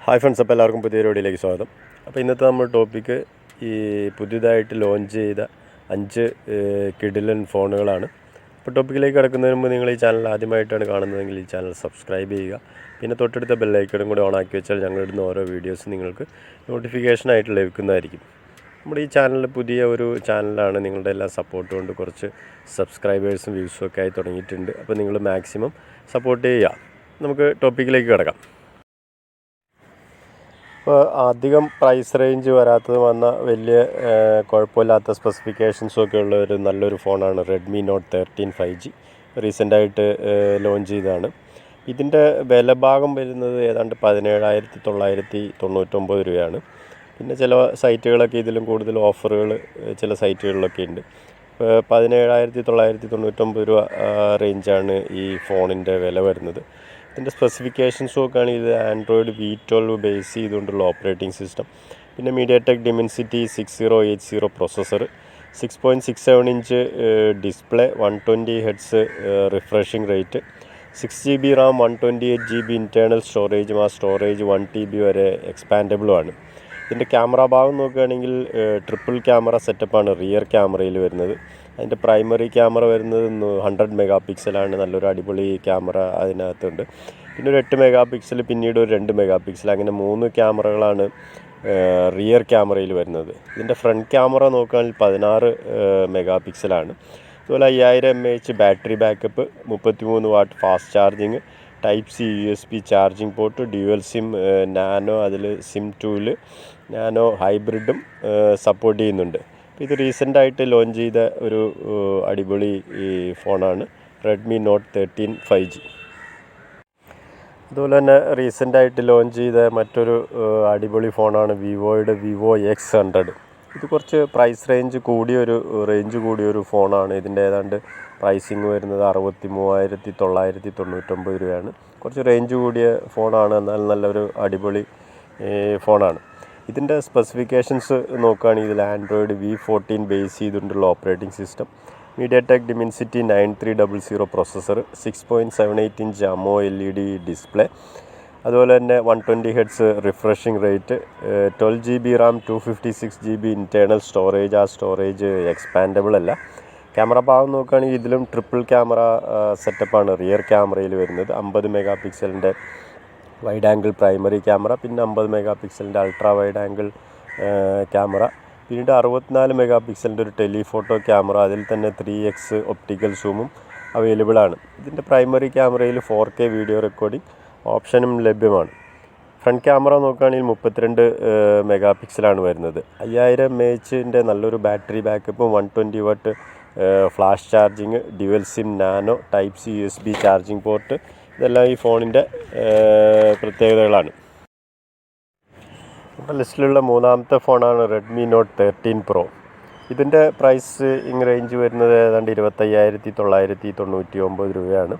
Hi friends, അപ്പോൾ എല്ലാവർക്കും പുതിയൊരു വീഡിയോയിലേക്ക് സ്വാഗതം. അപ്പോൾ ഇന്നത്തെ നമ്മുടെ ടോപ്പിക്ക് ഈ പുതിയതായിട്ട് ലോഞ്ച് ചെയ്ത 5 കിഡിലൻ ഫോണുകളാണ്. അപ്പോൾ ടോപ്പിക്കിലേക്ക് കിടക്കുന്നതിന് മുമ്പ് നിങ്ങൾ ഈ ചാനൽ ആദ്യമായിട്ടാണ് കാണുന്നതെങ്കിൽ ഈ ചാനൽ സബ്സ്ക്രൈബ് ചെയ്യുക. പിന്നെ തൊട്ടടുത്ത ബെല്ലൈക്കണും കൂടി ഓണാക്കി വെച്ചാൽ ഞങ്ങളിടുന്ന ഓരോ വീഡിയോസ് നിങ്ങൾക്ക് നോട്ടിഫിക്കേഷനായിട്ട് ലഭിക്കുന്നതായിരിക്കും. നമ്മുടെ ഈ ചാനൽ പുതിയ ഒരു ചാനലാണ്. നിങ്ങളുടെ എല്ലാ സപ്പോർട്ട് കൊണ്ട് കുറച്ച് സബ്സ്ക്രൈബേഴ്സും വ്യൂസും ഒക്കെ ആയി തുടങ്ങിയിട്ടുണ്ട്. അപ്പോൾ നിങ്ങൾ മാക്സിമം സപ്പോർട്ട് ചെയ്യുക. നമുക്ക് ടോപ്പിക്കിലേക്ക് കിടക്കാം. ഇപ്പോൾ അധികം പ്രൈസ് റേഞ്ച് വരാത്തത് വന്ന വലിയ കുഴപ്പമില്ലാത്ത സ്പെസിഫിക്കേഷൻസും ഒക്കെ ഉള്ള ഒരു നല്ലൊരു ഫോണാണ് റെഡ്മി നോട്ട് 13 5G. റീസെൻ്റായിട്ട് ലോഞ്ച് ചെയ്തതാണ്. ഇതിൻ്റെ വില ഭാഗം വരുന്നത് ഏതാണ്ട് 17,999 രൂപയാണ്. പിന്നെ ചില സൈറ്റുകളൊക്കെ ഇതിലും കൂടുതൽ ഓഫറുകൾ ചില സൈറ്റുകളിലൊക്കെ ഉണ്ട്. 17,999 രൂപ റേഞ്ചാണ് ഈ ഫോണിൻ്റെ വില വരുന്നത്. ഇതിൻ്റെ സ്പെസിഫിക്കേഷൻസ് നോക്കുകയാണെങ്കിൽ ഇത് ആൻഡ്രോയിഡ് V12 ബേസ് ചെയ്തുകൊണ്ടുള്ള ഓപ്പറേറ്റിംഗ് സിസ്റ്റം, പിന്നെ MediaTek Dimensity 6080 processor, 6.67 inch display, 120 hertz refreshing rate, 6 GB RAM, 128 GB internal സ്റ്റോറേജും, ആ സ്റ്റോറേജ് 1 TB വരെ എക്സ്പാൻഡബിളുമാണ്. ഇതിൻ്റെ ക്യാമറ ഭാഗം നോക്കുകയാണെങ്കിൽ ട്രിപ്പിൾ ക്യാമറ സെറ്റപ്പാണ് റിയർ ക്യാമറയിൽ വരുന്നത്. അതിൻ്റെ പ്രൈമറി ക്യാമറ വരുന്നത് 100 മെഗാ പിക്സലാണ്. നല്ലൊരു അടിപൊളി ക്യാമറ അതിനകത്തുണ്ട്. പിന്നെ ഒരു 8 മെഗാ പിക്സൽ, പിന്നീട് ഒരു 2 മെഗാ പിക്സൽ, അങ്ങനെ 3 ക്യാമറകളാണ് റിയർ ക്യാമറയിൽ വരുന്നത്. ഇതിൻ്റെ ഫ്രണ്ട് ക്യാമറ നോക്കുകയാണെങ്കിൽ 16 മെഗാ പിക്സലാണ്. അതുപോലെ 5000 mAh battery backup, 33 what fast charging, type C USB charging port, dual sim nano, അതിൽ സിം 2ൽ നാനോ ഹൈബ്രിഡും സപ്പോർട്ട് ചെയ്യുന്നുണ്ട്. ഇത് റീസെൻ്റായിട്ട് ലോഞ്ച് ചെയ്ത ഒരു അടിപൊളി ഫോണാണ് റെഡ്മി നോട്ട് 13 5G. അതുപോലെ തന്നെ റീസെൻ്റായിട്ട് ലോഞ്ച് ചെയ്ത മറ്റൊരു അടിപൊളി ഫോണാണ് വിവോയുടെ വിവോ X100. ഇത് കുറച്ച് പ്രൈസ് റേഞ്ച് കൂടിയൊരു ഫോണാണ്. ഇതിൻ്റെ ഏതാണ്ട് പ്രൈസിങ് വരുന്നത് 63,999 രൂപയാണ്. കുറച്ച് റേഞ്ച് കൂടിയ ഫോണാണ്, എന്നാൽ നല്ലൊരു അടിപൊളി ഫോണാണ്. ഇതിൻ്റെ സ്പെസിഫിക്കേഷൻസ് നോക്കുകയാണെങ്കിൽ ഇതിൽ ആൻഡ്രോയിഡ് V14 ബേസ് ചെയ്തുകൊണ്ടുള്ള operating system, MediaTek Dimensity 9300 processor, 6.78 inch AMOLED display, അതുപോലെ തന്നെ 120 hertz refreshing rate, 12 GB RAM, 256 GB internal storage, ആ സ്റ്റോറേജ് എക്സ്പാൻഡബിൾ അല്ല. ക്യാമറ ഭാഗം നോക്കുകയാണെങ്കിൽ ഇതിലും ട്രിപ്പിൾ ക്യാമറ സെറ്റപ്പാണ് റിയർ ക്യാമറയിൽ വരുന്നത്. 50 മെഗാ പിക്സലിൻ്റെ വൈഡ് ആംഗിൾ പ്രൈമറി ക്യാമറ, പിന്നെ 50 മെഗാ പിക്സലിൻ്റെ അൾട്രാ വൈഡ് ആംഗിൾ ക്യാമറ, പിന്നീട് 64 മെഗാ പിക്സലിൻ്റെ ഒരു ടെലിഫോട്ടോ ക്യാമറ, അതിൽ തന്നെ 3x ഒപ്റ്റിക്കൽ സൂമും അവൈലബിൾ ആണ്. ഇതിൻ്റെ പ്രൈമറി ക്യാമറയിൽ 4K വീഡിയോ റെക്കോർഡിംഗ് ഓപ്ഷനും ലഭ്യമാണ്. ഫ്രണ്ട് ക്യാമറ നോക്കുകയാണെങ്കിൽ 32 മെഗാ പിക്സലാണ് വരുന്നത്. 5000 mAh നല്ലൊരു ബാറ്ററി ബാക്കപ്പും, 120 watt flash charging, dual sim nano, type C USB charging port, ഇതെല്ലാം ഈ ഫോണിൻ്റെ പ്രത്യേകതകളാണ്. ഇപ്പോൾ ലിസ്റ്റിലുള്ള മൂന്നാമത്തെ ഫോണാണ് റെഡ്മി നോട്ട് 13 Pro. ഇതിൻ്റെ പ്രൈസിങ് റേഞ്ച് വരുന്നത് ഏതാണ്ട് 25,999 രൂപയാണ്.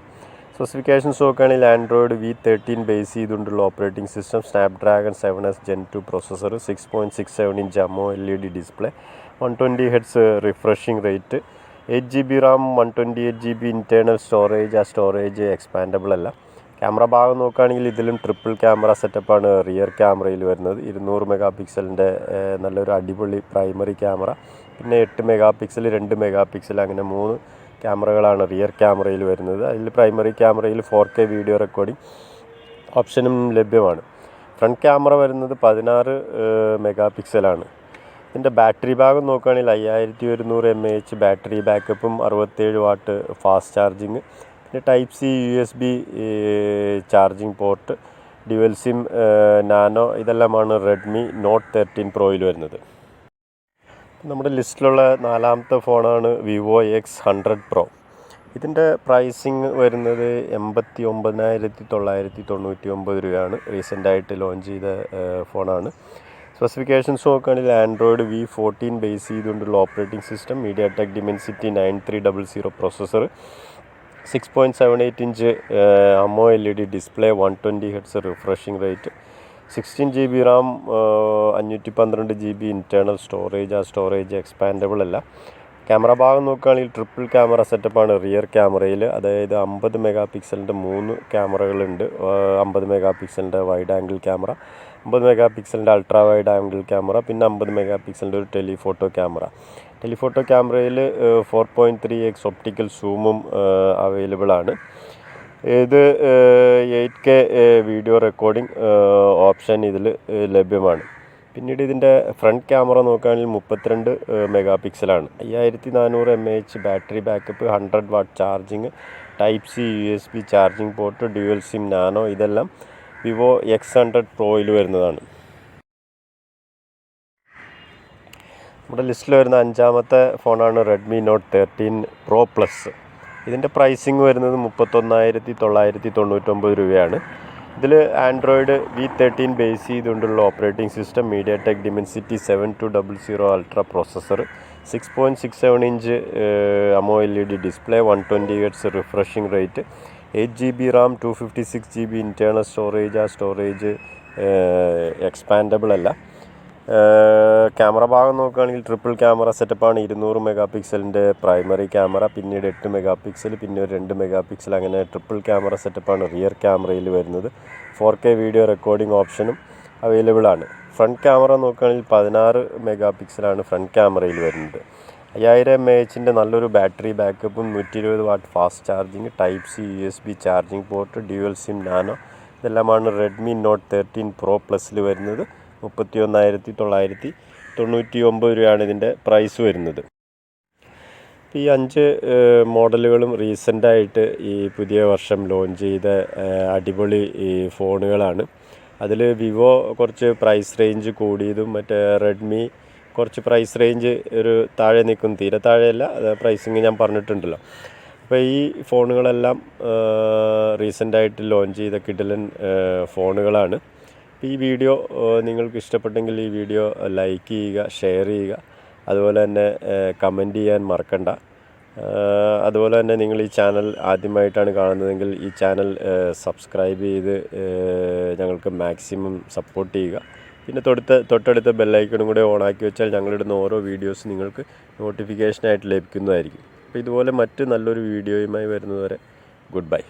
സ്പെസിഫിക്കേഷൻസ് നോക്കുകയാണെങ്കിൽ ആൻഡ്രോയിഡ് V13 ബേസ് ചെയ്തുകൊണ്ടുള്ള operating system, snapdragon 7S Gen 2 processor, 6.67 inch AMOLED display, 120 hertz refreshing rate, 8 GB RAM, 128 GB internal storage, ആ സ്റ്റോറേജ് എക്സ്പാൻഡബിൾ അല്ല. ക്യാമറ ഭാഗം നോക്കുകയാണെങ്കിൽ ഇതിലും ട്രിപ്പിൾ ക്യാമറ സെറ്റപ്പാണ് റിയർ ക്യാമറയിൽ വരുന്നത്. 200 മെഗാ പിക്സലിൻ്റെ നല്ലൊരു അടിപൊളി പ്രൈമറി ക്യാമറ, പിന്നെ 8 മെഗാ പിക്സൽ, 2 മെഗാ പിക്സൽ, അങ്ങനെ 3 ക്യാമറകളാണ് റിയർ ക്യാമറയിൽ വരുന്നത്. അതിൽ പ്രൈമറി ക്യാമറയിൽ 4K വീഡിയോ റെക്കോർഡിംഗ് ഓപ്ഷനും ലഭ്യമാണ്. ഫ്രണ്ട് ക്യാമറ വരുന്നത് 16 മെഗാ പിക്സലാണ്. ഇതിൻ്റെ ബാറ്ററി ഭാഗം നോക്കുകയാണെങ്കിൽ 5100 mAh ബാറ്ററി ബാക്കപ്പും, 67 വാട്ട് ഫാസ്റ്റ് ചാർജിങ്, പിന്നെ type C USB charging port, dual sim nano, ഇതെല്ലാമാണ് റെഡ്മി നോട്ട് 13 Proയിൽ വരുന്നത്. നമ്മുടെ ലിസ്റ്റിലുള്ള നാലാമത്തെ ഫോണാണ് വിവോ X100 Pro. ഇതിൻ്റെ പ്രൈസിങ് വരുന്നത് 89,999 രൂപയാണ്. റീസെൻ്റായിട്ട് ലോഞ്ച് ചെയ്ത ഫോണാണ്. സ്പെസിഫിക്കേഷൻസ് നോക്കുകയാണെങ്കിൽ ആൻഡ്രോയിഡ് V14 ബേസ് ചെയ്തുകൊണ്ടുള്ള operating system, MediaTek Dimensity 9300 processor, 6.78 inch AMOLED display, 120 hertz refreshing rate, 16 GB RAM, 512 GB internal storage, ആ സ്റ്റോറേജ് എക്സ്പാൻഡബിൾ അല്ല. ക്യാമറ ഭാഗം നോക്കുകയാണെങ്കിൽ ട്രിപ്പിൾ ക്യാമറ സെറ്റപ്പാണ് റിയർ ക്യാമറയിൽ. അതായത് 50 മെഗാ പിക്സലിൻ്റെ 3 ക്യാമറകളുണ്ട്. 50 മെഗാ പിക്സലിൻ്റെ വൈഡ് ആംഗിൾ ക്യാമറ, 50 മെഗാ പിക്സലിൻ്റെ അൾട്രാ വൈഡ് ആംഗിൾ ക്യാമറ, പിന്നെ 50 മെഗാ പിക്സലിൻ്റെ ഒരു ടെലിഫോട്ടോ ക്യാമറ. ടെലിഫോട്ടോ ക്യാമറയിൽ 4.3x ഒപ്റ്റിക്കൽ സൂമും അവൈലബിൾ ആണ്. ഇത് 8K വീഡിയോ റെക്കോർഡിംഗ് ഓപ്ഷൻ ഇതിൽ ലഭ്യമാണ്. പിന്നീട് ഇതിൻ്റെ ഫ്രണ്ട് ക്യാമറ നോക്കുകയാണെങ്കിൽ 32 മെഗാ പിക്സലാണ്. 5400 mAh battery backup, 100 watt charging, type C USB charging port, dual sim nano, ഇതെല്ലാം വിവോ X100 പ്രോയിൽ വരുന്നതാണ്. നമ്മുടെ ലിസ്റ്റിൽ വരുന്ന 5ാമത്തെ ഫോണാണ് റെഡ്മി നോട്ട് 13 പ്രോ പ്ലസ്. ഇതിൻ്റെ പ്രൈസിങ് വരുന്നത് 31,999 രൂപയാണ്. ഇതിൽ ആൻഡ്രോയിഡ് V13 ബേസ് ചെയ്തുകൊണ്ടുള്ള operating system, MediaTek Dimensity 7200 ultra processor, 6.67 inch AMOLED display, 120 Hz refreshing rate, 8GB RAM, 256GB internal storage. ആ സ്റ്റോറേജ് എക്സ്പാൻഡബിൾ അല്ല. ക്യാമറ ഭാഗം നോക്കുകയാണെങ്കിൽ ട്രിപ്പിൾ ക്യാമറ സെറ്റപ്പാണ്. 200 മെഗാ പിക്സലിൻ്റെ പ്രൈമറി ക്യാമറ, പിന്നീട് 8 മെഗാ പിക്സൽ, പിന്നെ ഒരു 2 മെഗാ പിക്സൽ, അങ്ങനെ ട്രിപ്പിൾ ക്യാമറ സെറ്റപ്പാണ് റിയർ ക്യാമറയിൽ വരുന്നത്. 4K വീഡിയോ റെക്കോർഡിംഗ് ഓപ്ഷനും അവൈലബിൾ ആണ്. ഫ്രണ്ട് ക്യാമറ നോക്കുകയാണെങ്കിൽ 16 മെഗാ പിക്സലാണ് ഫ്രണ്ട് ക്യാമറയിൽ വരുന്നത്. 5000 mAh നല്ലൊരു ബാറ്ററി ബാക്കപ്പും, 120 watt fast charging, type C USB charging port, dual sim nano, ഇതെല്ലാമാണ് റെഡ്മി നോട്ട് 13 പ്രോ പ്ലസിൽ വരുന്നത്. 31,999 രൂപയാണ് ഇതിൻ്റെ പ്രൈസ് വരുന്നത്. ഈ 5 മോഡലുകളും റീസെൻ്റായിട്ട് ഈ പുതിയ വർഷം ലോഞ്ച് ചെയ്ത അടിപൊളി ഈ ഫോണുകളാണ്. അതിൽ വിവോ കുറച്ച് പ്രൈസ് റേഞ്ച് കൂടിയതും, മറ്റേ റെഡ്മി കുറച്ച് പ്രൈസ് റേഞ്ച് ഒരു താഴെ നിൽക്കും, തീരെ താഴെയല്ല, അത് പ്രൈസിങ് ഞാൻ പറഞ്ഞിട്ടുണ്ടല്ലോ. അപ്പോൾ ഈ ഫോണുകളെല്ലാം റീസെൻ്റായിട്ട് ലോഞ്ച് ചെയ്ത കിടിലൻ ഫോണുകളാണ്. ഈ വീഡിയോ നിങ്ങൾക്ക് ഇഷ്ടപ്പെട്ടെങ്കിൽ ഈ വീഡിയോ ലൈക്ക് ചെയ്യുക, ഷെയർ ചെയ്യുക, അതുപോലെ തന്നെ കമൻറ്റ് ചെയ്യാൻ മറക്കണ്ട. അതുപോലെ തന്നെ നിങ്ങൾ ഈ ചാനൽ ആദ്യമായിട്ടാണ് കാണുന്നതെങ്കിൽ ഈ ചാനൽ സബ്സ്ക്രൈബ് ചെയ്ത് ഞങ്ങൾക്ക് മാക്സിമം സപ്പോർട്ട് ചെയ്യുക. പിന്നെ തൊട്ടടുത്ത ബെല്ലൈക്കണും കൂടെ ഓണാക്കി വെച്ചാൽ ഞങ്ങളിടുന്ന ഓരോ വീഡിയോസ് നിങ്ങൾക്ക് നോട്ടിഫിക്കേഷനായിട്ട് ലഭിക്കുന്നതായിരിക്കും. അപ്പോൾ ഇതുപോലെ മറ്റ് നല്ലൊരു വീഡിയോയുമായി വരുന്നതുവരെ ഗുഡ് ബൈ.